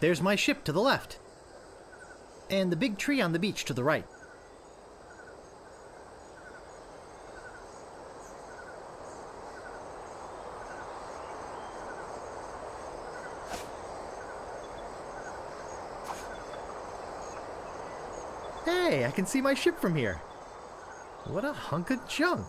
There's my ship to the left. And the big tree on the beach to the right. Hey, I can see my ship from here. What a hunk of junk.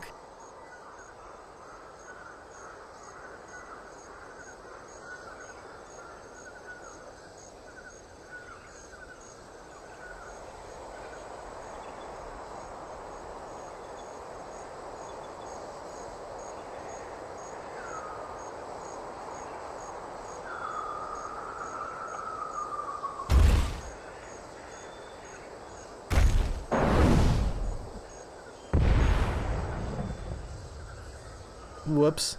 Whoops.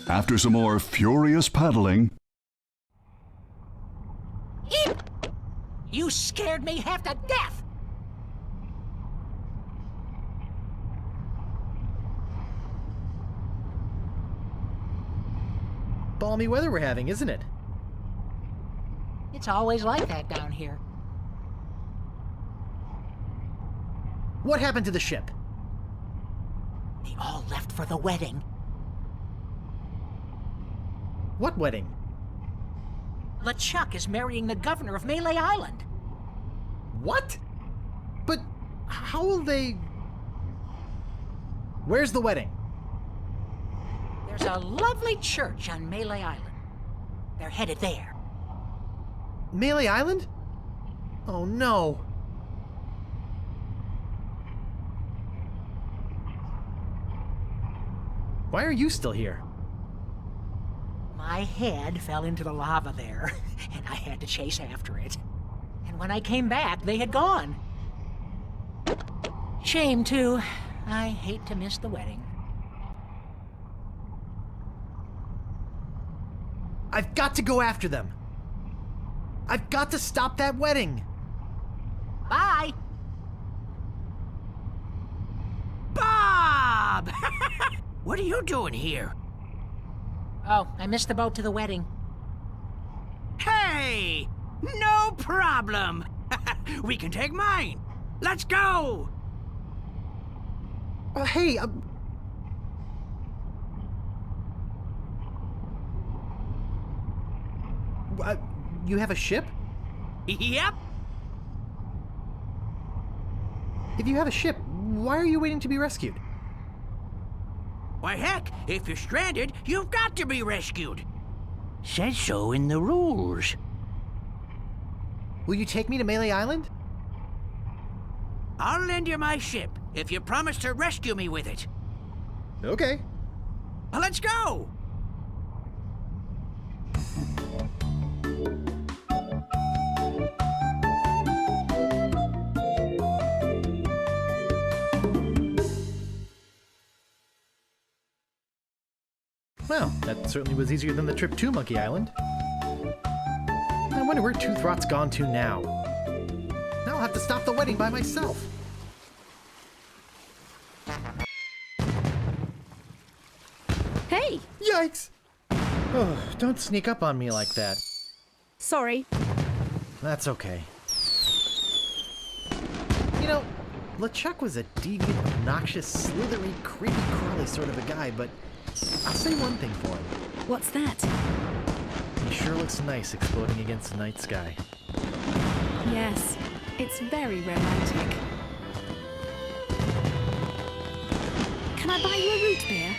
After some more furious paddling... You scared me half to death! Balmy weather we're having, isn't it? It's always like that down here. What happened to the ship? They all left for the wedding. What wedding? LeChuck is marrying the governor of Melee Island. What? But how will they... Where's the wedding? There's a lovely church on Melee Island. They're headed there. Melee Island? Oh no. Why are you still here? My head fell into the lava there, and I had to chase after it. And when I came back, they had gone. Shame, too. I hate to miss the wedding. I've got to go after them. I've got to stop that wedding. Bye! Bob! What are you doing here? Oh, I missed the boat to the wedding. Hey! No problem! We can take mine! Let's go! Hey, you have a ship? Yep! If you have a ship, why are you waiting to be rescued? Why heck, if you're stranded, you've got to be rescued. Says so in the rules. Will you take me to Melee Island? I'll lend you my ship if you promise to rescue me with it. Okay. Well, let's go! Well, that certainly was easier than the trip to Monkey Island. I wonder where Toothrot's gone to now. Now I'll have to stop the wedding by myself. Hey! Yikes! Oh, don't sneak up on me like that. Sorry. That's okay. You know, LeChuck was a deviant, obnoxious, slithery, creepy, crawly sort of a guy, but I'll say one thing for him. What's that? He sure looks nice exploding against the night sky. Yes, it's very romantic. Can I buy you a root beer?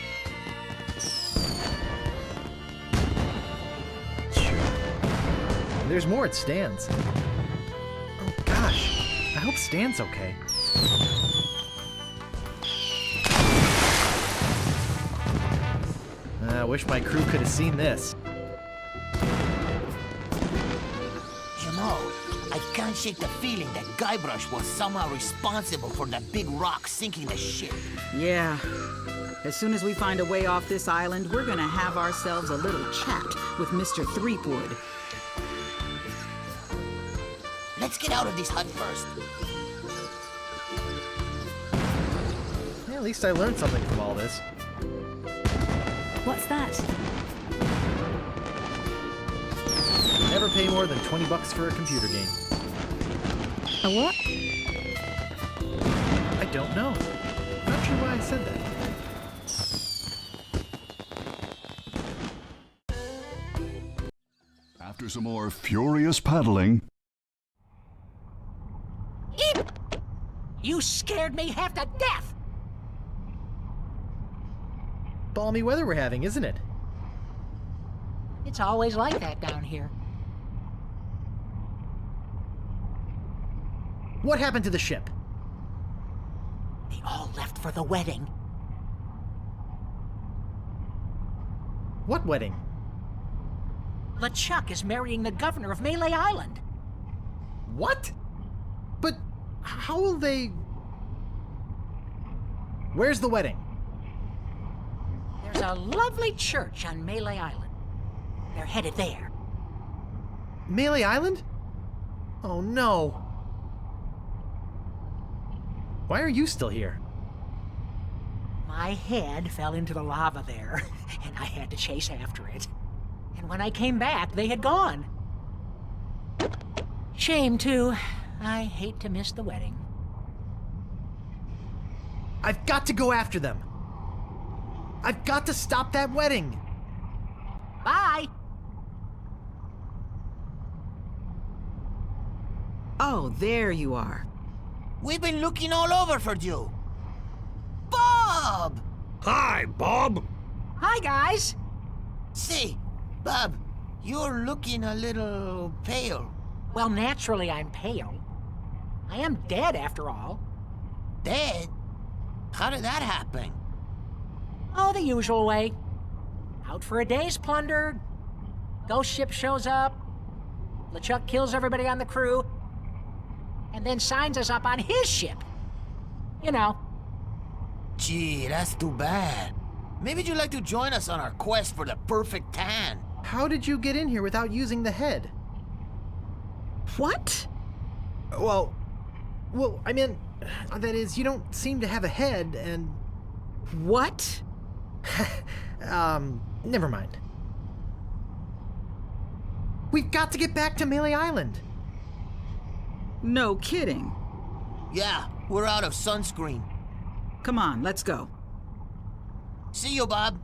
Sure. And there's more at Stan's. Oh gosh, I hope Stan's okay. I wish my crew could have seen this. You know, I can't shake the feeling that Guybrush was somehow responsible for that big rock sinking the ship. Yeah. As soon as we find a way off this island, we're gonna have ourselves a little chat with Mr. Threepwood. Let's get out of this hut first. At least I learned something from all this. What's that? Never pay more than $20 for a computer game. A what? I don't know. Not sure why I said that. After some more furious paddling, Eep! You scared me half to death! Balmy weather we're having, isn't it? It's always like that down here. What happened to the ship? They all left for the wedding. What wedding? LeChuck is marrying the governor of Melee Island. What? But how will they... Where's the wedding? There's a lovely church on Melee Island. They're headed there. Melee Island? Oh no. Why are you still here? My head fell into the lava there, and I had to chase after it. And when I came back, they had gone. Shame, too. I hate to miss the wedding. I've got to go after them. I've got to stop that wedding. Bye! Oh, there you are. We've been looking all over for you. Bob! Hi, Bob. Hi, guys! Say, Bob, you're looking a little pale. Well, naturally, I'm pale. I am dead, after all. Dead? How did that happen? Oh, the usual way. Out for a day's plunder. Ghost ship shows up. LeChuck kills everybody on the crew. And then signs us up on his ship. You know. Gee, that's too bad. Maybe you'd like to join us on our quest for the perfect tan. How did you get in here without using the head? What? Well, I mean, that is, you don't seem to have a head, and... What? Never mind. We've got to get back to Melee Island. No kidding. Yeah, we're out of sunscreen. Come on, let's go. See you, Bob.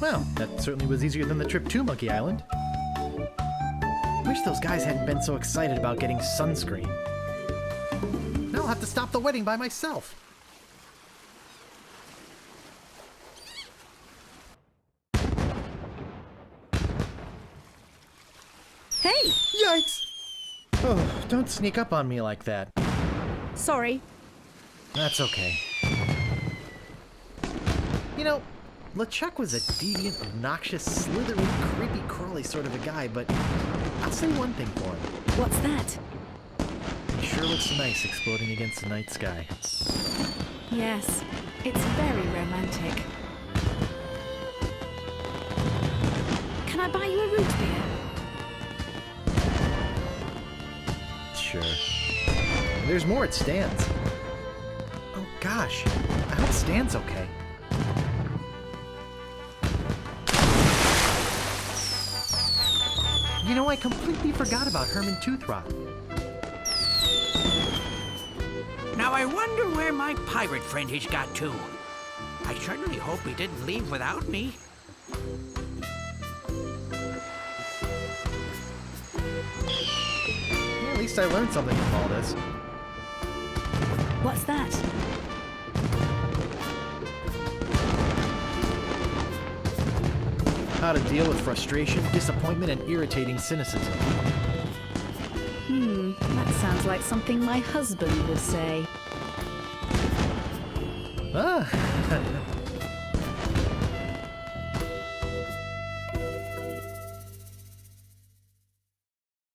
Well, that certainly was easier than the trip to Monkey Island. Wish those guys hadn't been so excited about getting sunscreen. Now I'll have to stop the wedding by myself. Hey! Yikes! Oh, don't sneak up on me like that. Sorry. That's okay. You know, LeChuck was a deviant, obnoxious, slithery, creepy, crawly sort of a guy, but I'll say one thing for him. What's that? He sure looks nice exploding against the night sky. Yes, it's very romantic. Can I buy you a root beer? Sure. There's more at Stan's. Oh gosh, I hope Stan's okay. You know, I completely forgot about Herman Toothrot. Now I wonder where my pirate friend has got to. I certainly hope he didn't leave without me. At least I learned something from all this. What's that? How to deal with frustration, disappointment, and irritating cynicism. That sounds like something my husband would say. Ah,